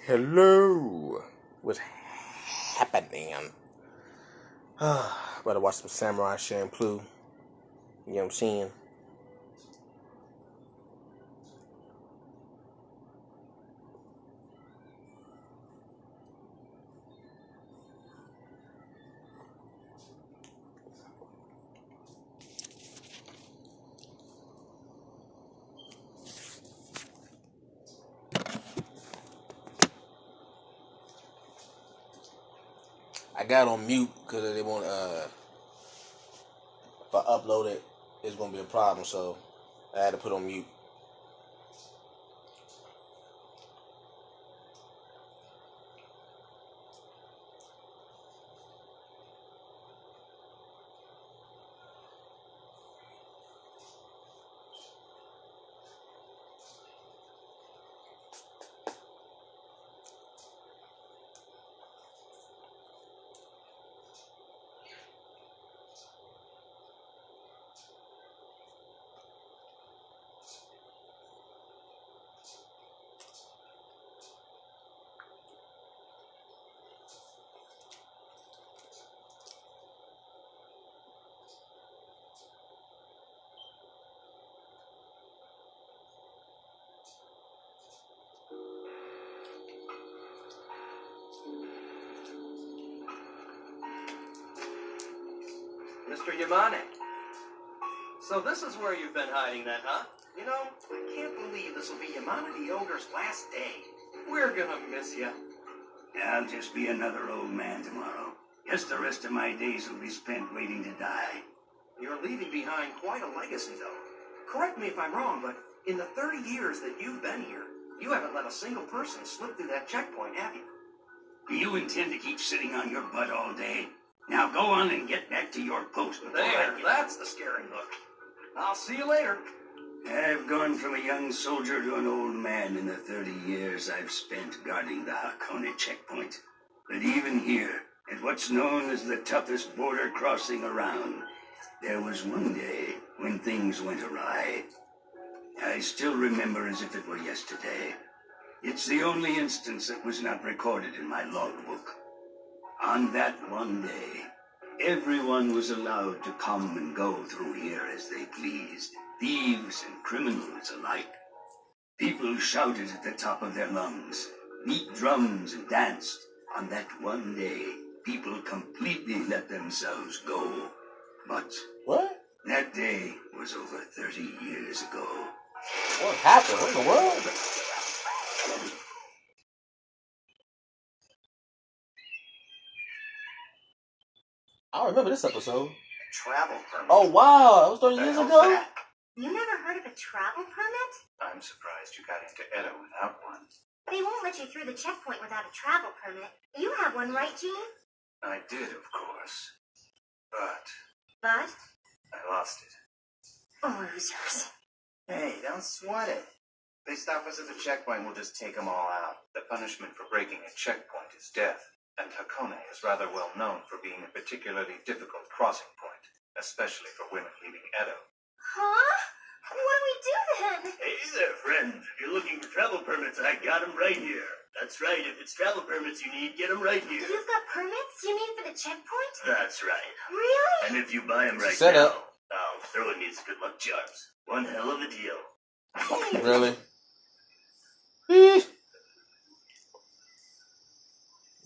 Hello. What's happening? Better watch some Samurai Champloo. You know what I'm saying? I got on mute because they want if I upload it, it's gonna be a problem. So I had to put on mute. Mr. Yamane. So this is where you've been hiding then, huh? You know, I can't believe this will be Yamane the Ogre's last day. We're gonna miss you. I'll just be another old man tomorrow. Guess the rest of my days will be spent waiting to die. You're leaving behind quite a legacy, though. Correct me if I'm wrong, but in the 30 years that you've been here, you haven't let a single person slip through that checkpoint, have you? Do you intend to keep sitting on your butt all day? Now go on and get back to your post. There, that's the scary look. I'll see you later. I've gone from a young soldier to an old man in the 30 years I've spent guarding the Hakone checkpoint. But even here, at what's known as the toughest border crossing around, there was one day when things went awry. I still remember as if it were yesterday. It's the only instance that was not recorded in my logbook. On that one day, everyone was allowed to come and go through here as they pleased, thieves and criminals alike. People shouted at the top of their lungs, beat drums and danced. On that one day, people completely let themselves go. But What? that day was over 30 years ago. What happened? What in the world? I don't remember this episode. Travel permit. Oh wow, that was 30 years ago? That? You never heard of a travel permit? I'm surprised you got into Edo without one. They won't let you through the checkpoint without a travel permit. You have one, right, Gene? I did, of course. But But? I lost it. Losers. Hey, don't sweat it. They stop us at the checkpoint, we'll just take them all out. The punishment for breaking a checkpoint is death, and Hakone is rather well known for being a particularly difficult crossing point, especially for women leaving Edo. Huh? What do we do then? Hey there, friend. If you're looking for travel permits, I got them right here. That's right. If it's travel permits you need, get them right here. You've got permits? You mean for the checkpoint? That's right. Really? And if you buy them right Set now, up. I'll throw in these good luck charms. One hell of a deal. Really?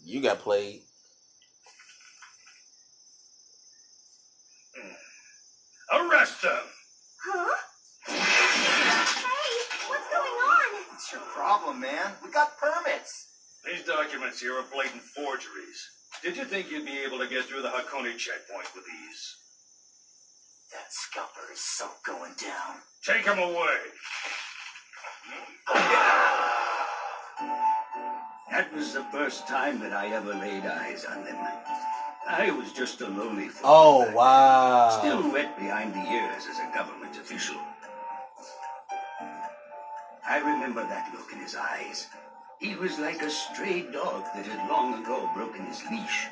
You got played. Arrest them! Huh? Hey, what's going on? What's your problem, man? We got permits. These documents here are blatant forgeries. Did you think you'd be able to get through the Hakone checkpoint with these? That scalper is so going down. Take him away! That was the first time that I ever laid eyes on them. I was just a lowly fool. Oh wow. Still wet behind the ears as a government official. I remember that look in his eyes. He was like a stray dog that had long ago broken his leash.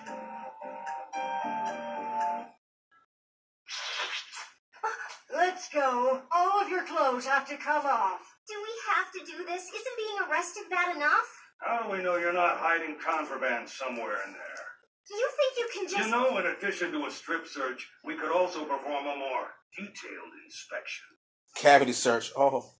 Let's go. All of your clothes have to come off. Do we have to do this? Isn't being arrested bad enough? How do we know you're not hiding contraband somewhere in there? Do you think you can just... You know, in addition to a strip search, we could also perform a more detailed inspection. Cavity search. Oh.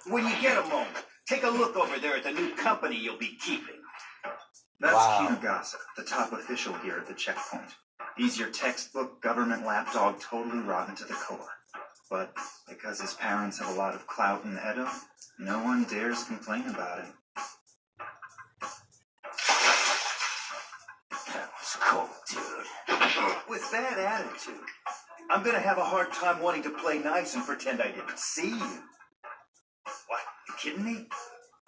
When you get a moment, take a look over there at the new company you'll be keeping. That's Wow. Kinugasa, the top official here at the checkpoint. He's your textbook government lapdog, totally rotten to the core. But because his parents have a lot of clout in Edo, no one dares complain about him. That was cool, dude. With that attitude, I'm gonna have a hard time wanting to play nice and pretend I didn't see you. What? You kidding me?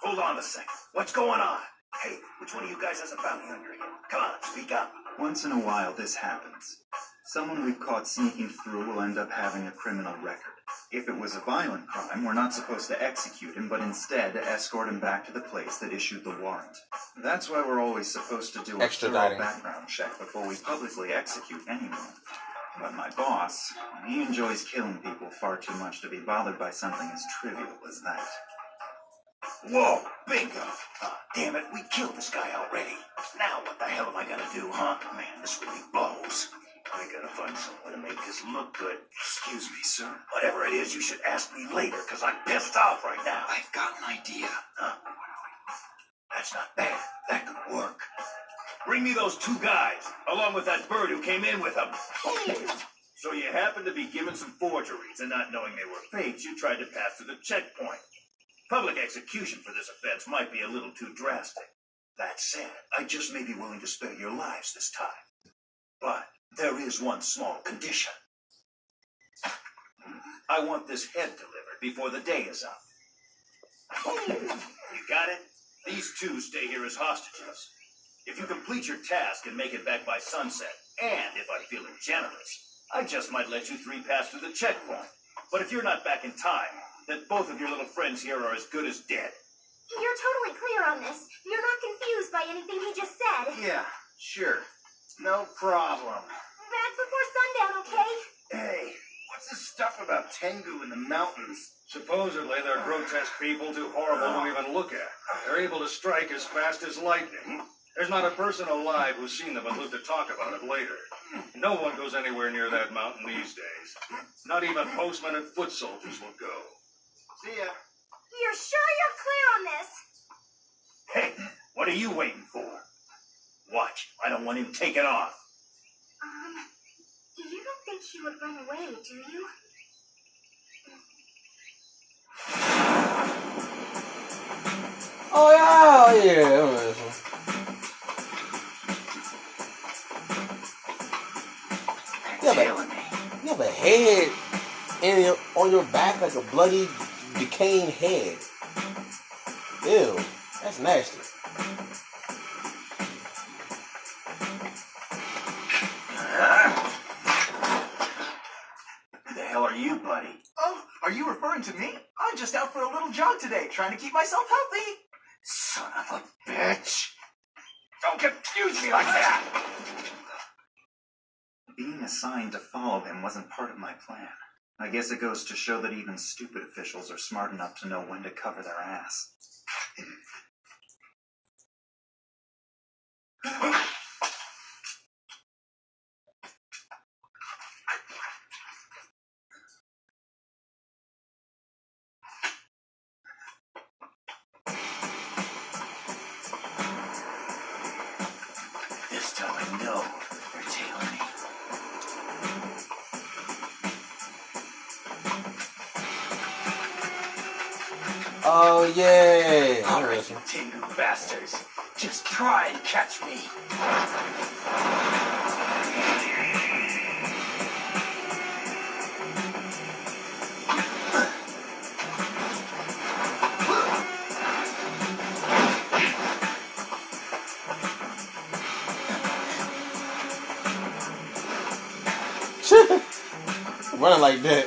Hold on a second. What's going on? Hey, which one of you guys has a bounty on your head? Come on, speak up. Once in a while, this happens. Someone we've caught sneaking through will end up having a criminal record. If it was a violent crime, we're not supposed to execute him, but instead escort him back to the place that issued the warrant. That's why we're always supposed to do a thorough Extraditing. background check before we publicly execute anyone. But my boss, he enjoys killing people far too much to be bothered by something as trivial as that. Whoa, bingo. Damn it, we killed this guy already. Now what the hell am I gonna do, huh? Man, this really blows. I gotta find someone to make this look good. Excuse me, sir. Whatever it is, you should ask me later, because I'm pissed off right now. I've got an idea. Huh? That's not bad. That could work. Bring me those two guys, along with that bird who came in with them. So you happen to be given some forgeries, and not knowing they were fakes, you tried to pass through the checkpoint. Public execution for this offense might be a little too drastic. That said, I just may be willing to spare your lives this time. But there is one small condition. I want this head delivered before the day is up. You got it? These two stay here as hostages. If you complete your task and make it back by sunset, and if I'm feeling generous, I just might let you three pass through the checkpoint. But if you're not back in time, then both of your little friends here are as good as dead. You're totally clear on this. You're not confused by anything he just said. Yeah, sure. No problem. Back before sundown, okay? Hey, what's this stuff about Tengu in the mountains? Supposedly, they're grotesque people too horrible to even look at. They're able to strike as fast as lightning. There's not a person alive who's seen them and lived to talk about it later. No one goes anywhere near that mountain these days. Not even postmen and foot soldiers will go. See ya. You're sure you're clear on this? Hey, what are you waiting for? Watch, I don't want him taken off. You don't think he would run away, do you? Oh yeah. You have a head on your back like a bloody, decaying head. Ew, that's nasty. Who the hell are you, buddy? Oh, are you referring to me? I'm just out for a little jog today, trying to keep myself healthy. Son of a bitch! Don't confuse me like that! Being assigned to follow him wasn't part of my plan. I guess it goes to show that even stupid officials are smart enough to know when to cover their ass. This time I know they're tailing me. Oh yeah. All right, you Tengu bastards. Just try and catch me. Running like that.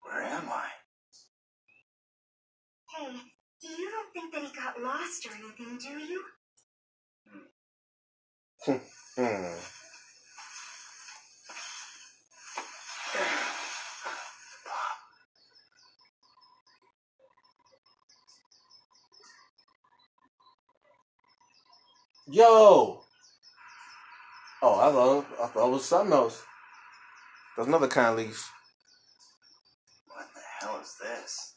Where am I? Hey, you don't think that he got lost or anything, do you? Hmm. Yo! Oh, I thought it was something else. There's another kind of leaf. What the hell is this?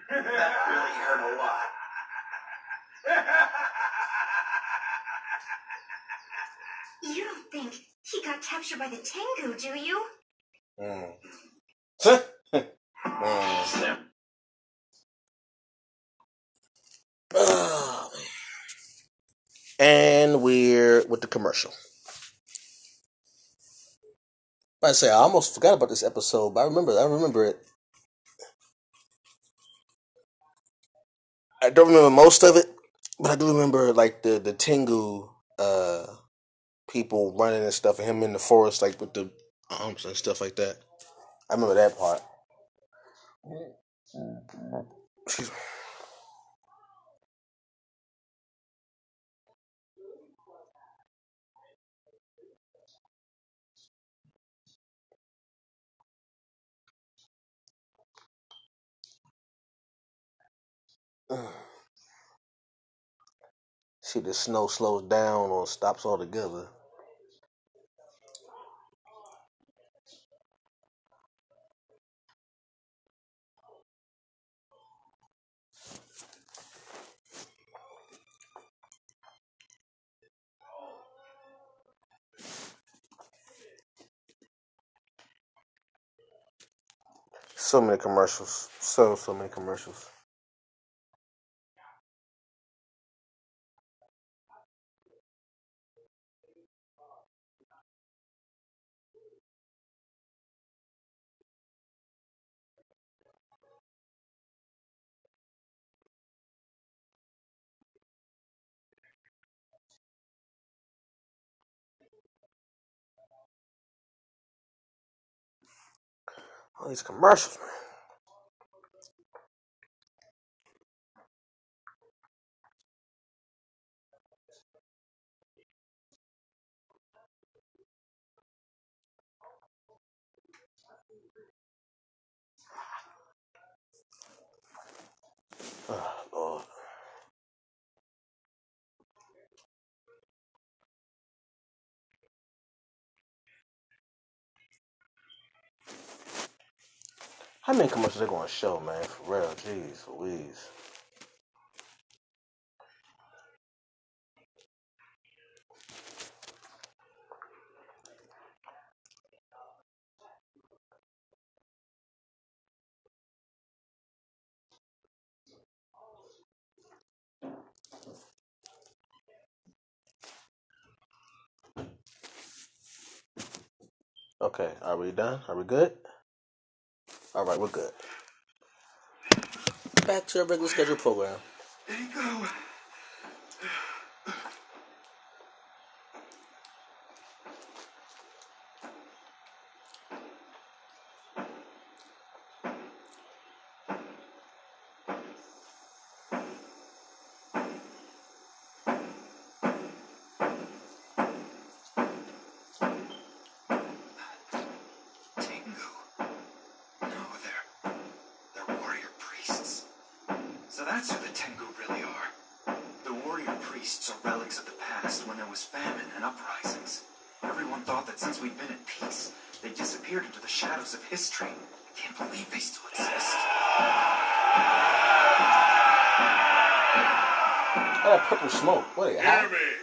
That really hurt a lot. You don't think he got captured by the Tengu, do you? Mm. Oh, man. And we're with the commercial. I say I almost forgot about this episode, but I remember it. I don't remember most of it, but I do remember like the Tengu people running and stuff, and him in the forest like with the arms and stuff like that. I remember that part. Excuse me. See, the snow slows down or stops altogether. So many commercials. So many commercials. All these commercials, man. Oh, Lord. How many commercials they gonna show, man? For real, jeez, Louise. Okay, are we done? Are we good? All right, we're good. Back to our regular schedule program. There you go. Tengu. No, they're warrior priests. So that's who the Tengu really are. The warrior priests are relics of the past when there was famine and uprisings. Everyone thought that since we'd been at peace, they disappeared into the shadows of history. Can't believe they still exist. Oh, that purple smoke. What are you, high? Hear me.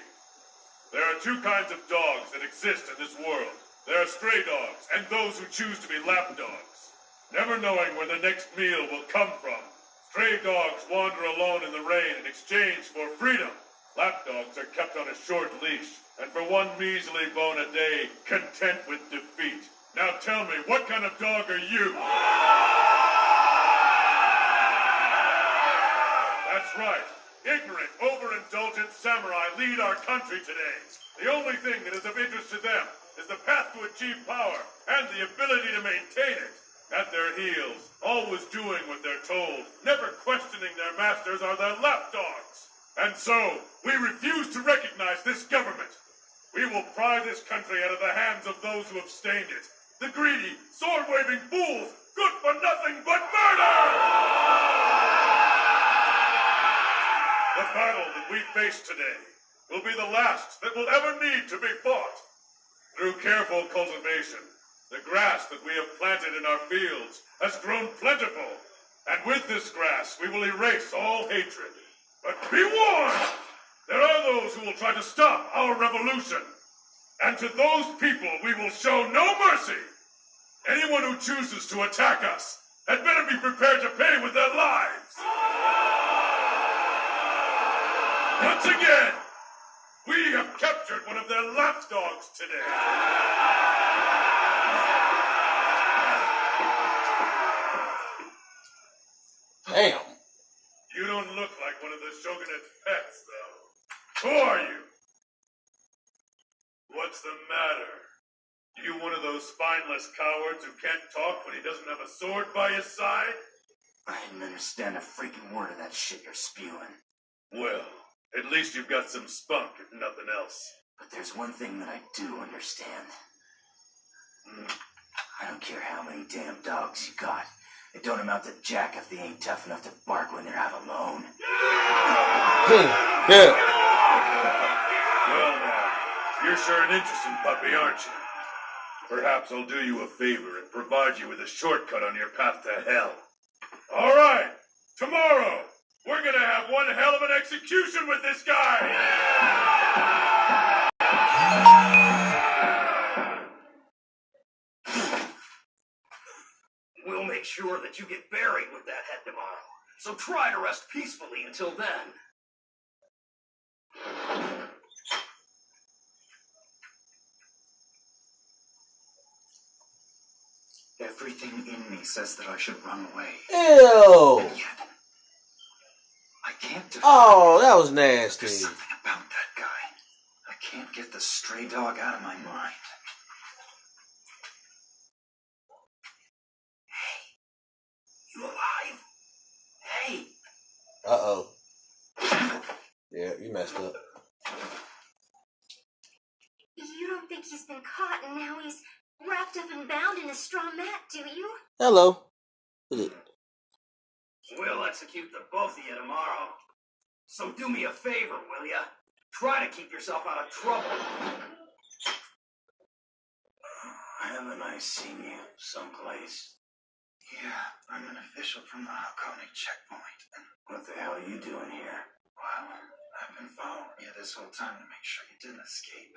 There are two kinds of dogs that exist in this world. There are stray dogs and those who choose to be lapdogs. Never knowing where the next meal will come from. Stray dogs wander alone in the rain in exchange for freedom. Lapdogs are kept on a short leash, and for one measly bone a day, content with defeat. Now tell me, what kind of dog are you? That's right. Ignorant, overindulgent samurai lead our country today. The only thing that is of interest to them is the path to achieve power and the ability to maintain it. at their heels, always doing what they're told, never questioning their masters, are the lapdogs. And so, we refuse to recognize this government. We will pry this country out of the hands of those who have stained it. The greedy, sword-waving fools, good for nothing but murder! The battle that we face today will be the last that will ever need to be fought. Through careful cultivation, the grass that we have planted in our fields has grown plentiful, and with this grass we will erase all hatred. But be warned! There are those who will try to stop our revolution, and to those people we will show no mercy. Anyone who chooses to attack us had better be prepared to pay with their lives. Once again, we have captured one of their lapdogs today. Damn. You don't look like one of the Shogunate's pets, though. Who are you? What's the matter? You one of those spineless cowards who can't talk when he doesn't have a sword by his side? I didn't understand a freaking word of that shit you're spewing. Well, at least you've got some spunk, if nothing else. But there's one thing that I do understand. I don't care how many damn dogs you got. It don't amount to jack if they ain't tough enough to bark when they're out alone. Yeah. Well now, you're sure an interesting puppy, aren't you? Perhaps I'll do you a favor and provide you with a shortcut on your path to hell. All right, tomorrow, we're gonna have one hell of an execution with this guy! We'll make sure that you get buried with that head tomorrow. So try to rest peacefully until then. Everything in me says that I should run away. Ew. And yet, I can't define Oh, it. that was nasty. There's something about that guy. I can't get the stray dog out of my mind. You alive? Hey! Uh-oh. Yeah, you messed up. You don't think he's been caught and now he's wrapped up and bound in a straw mat, do you? Hello. Look at it. We'll execute the both of you tomorrow. So do me a favor, will ya? Try to keep yourself out of trouble. Haven't I seen you someplace? Yeah, I'm an official from the Hakone checkpoint. And What the hell are you doing here? well, I've been following you this whole time to make sure you didn't escape.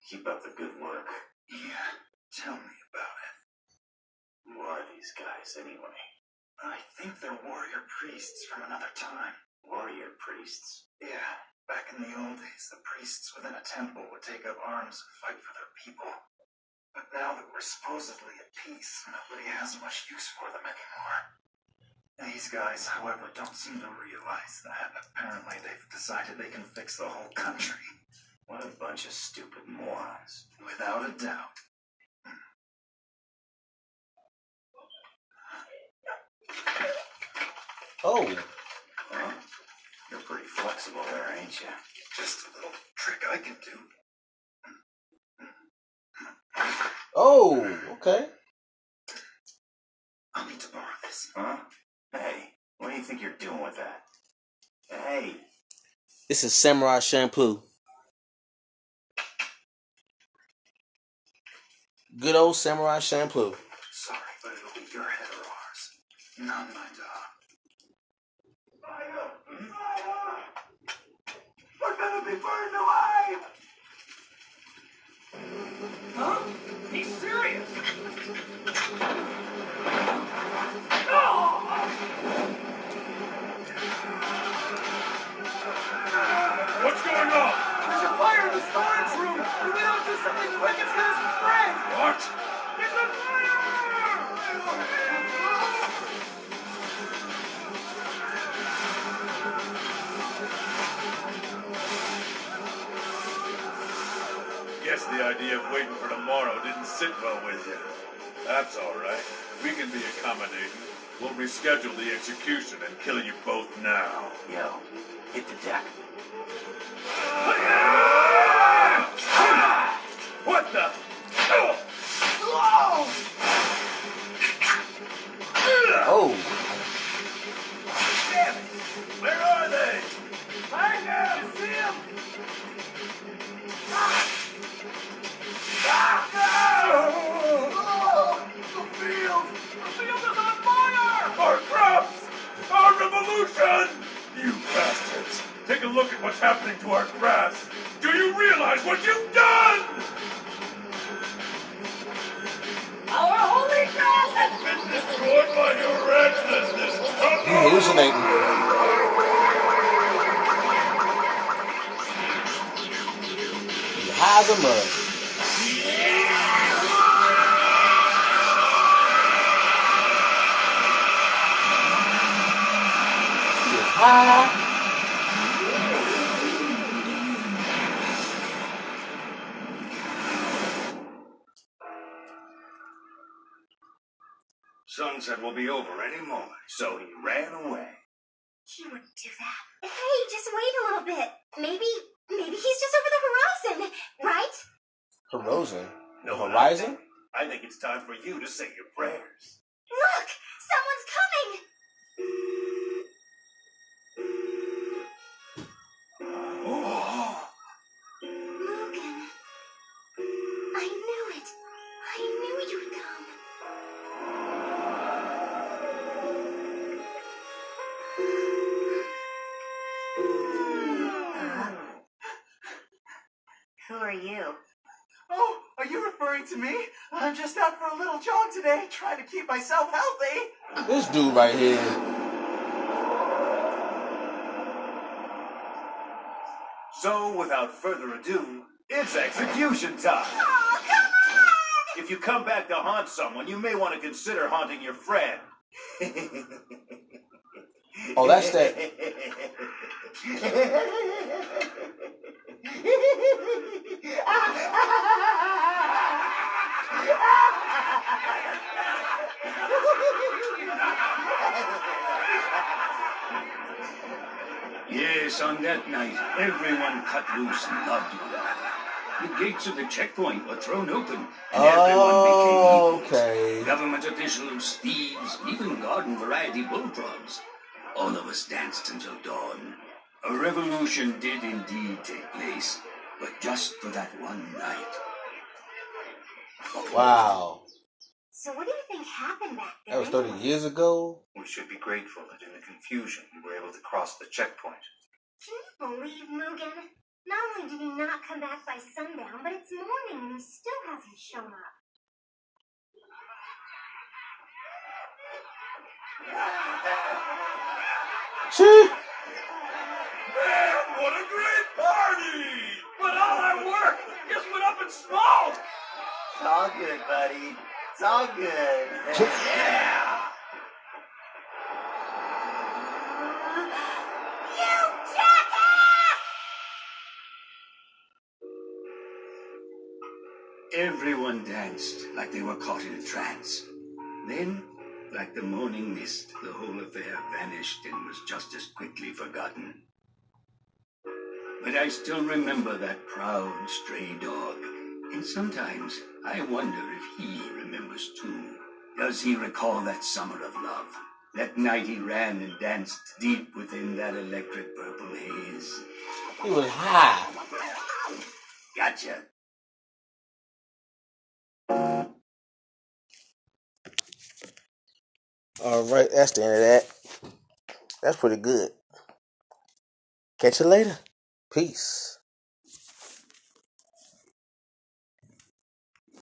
Keep up the good work. Yeah, tell me about it. Who are these guys, anyway? I think they're warrior priests from another time. Warrior priests. Yeah, back in the old days, the priests within a temple would take up arms and fight for their people. But now that we're supposedly at peace, nobody has much use for them anymore. These guys, however, don't seem to realize that. Apparently, they've decided they can fix the whole country. What a bunch of stupid morons. Without a doubt. Oh. Huh? You're pretty flexible there, ain't you? Just a little trick I can do. Oh, okay. I'll need to borrow this. Huh? Hey, what do you think you're doing with that? Hey! This is Samurai Champloo. Good old Samurai Champloo. Sorry, but it'll be your head or ours. None, my dog. We're gonna be burned alive! Huh? He's serious! What's going on? There's a fire in the storage room! If we don't do something quick, it's gonna spread! What? It's a fire! Guess the idea of waiting for tomorrow didn't sit well with you. That's all right. We can be accommodating. We'll reschedule the execution and kill you both now. Yo, hit the deck. What the? Oh. Damn it! Where are they? Find out! You see him? The field is on fire! Our crops! Our revolution! You bastards! Take a look at what's happening to our grass! Do you realize what you've done? Our holy grass has Been destroyed by your recklessness! He hallucinating. He high as a mug. He is high. Sunset will be over any moment. So he ran away. He wouldn't do that. Hey, just wait a little bit. Maybe he's just over the horizon, right? Horizon. The No, horizon? I think it's time for you to say your prayers. Look! Someone's coming! Logan. I knew it. I knew you'd come. Who are you? Oh, are you referring to me? I'm just out for a little jog today, trying to keep myself healthy. This dude right here. So, without further ado, it's execution time. Oh, come on! If you come back to haunt someone, you may want to consider haunting your friend. Oh, that's that. Yes, on that night, everyone cut loose and loved one another. The gates of the checkpoint were thrown open, and everyone became equals. Okay. Government officials, thieves, even garden variety bullfrogs. All of us danced until dawn. A revolution did indeed take place, but just for that one night. Wow. So what do you think happened back there? That was 30 years ago? We should be grateful that in the confusion we were able to cross the checkpoint. Can you believe Mugen? Not only did he not come back by sundown, but it's morning and he still hasn't shown up. Shit. Man, what a great party! But all our work just went up in smoke! It's all good, buddy. It's all good. Yeah! You jackass! Everyone danced like they were caught in a trance. Then, like the morning mist, the whole affair vanished and was just as quickly forgotten. But I still remember that proud stray dog, and sometimes I wonder if he remembers too. Does he recall that summer of love? That night he ran and danced deep within that electric purple haze? He was high. Gotcha. Alright, that's the end of that. That's pretty good. Catch you later. Peace.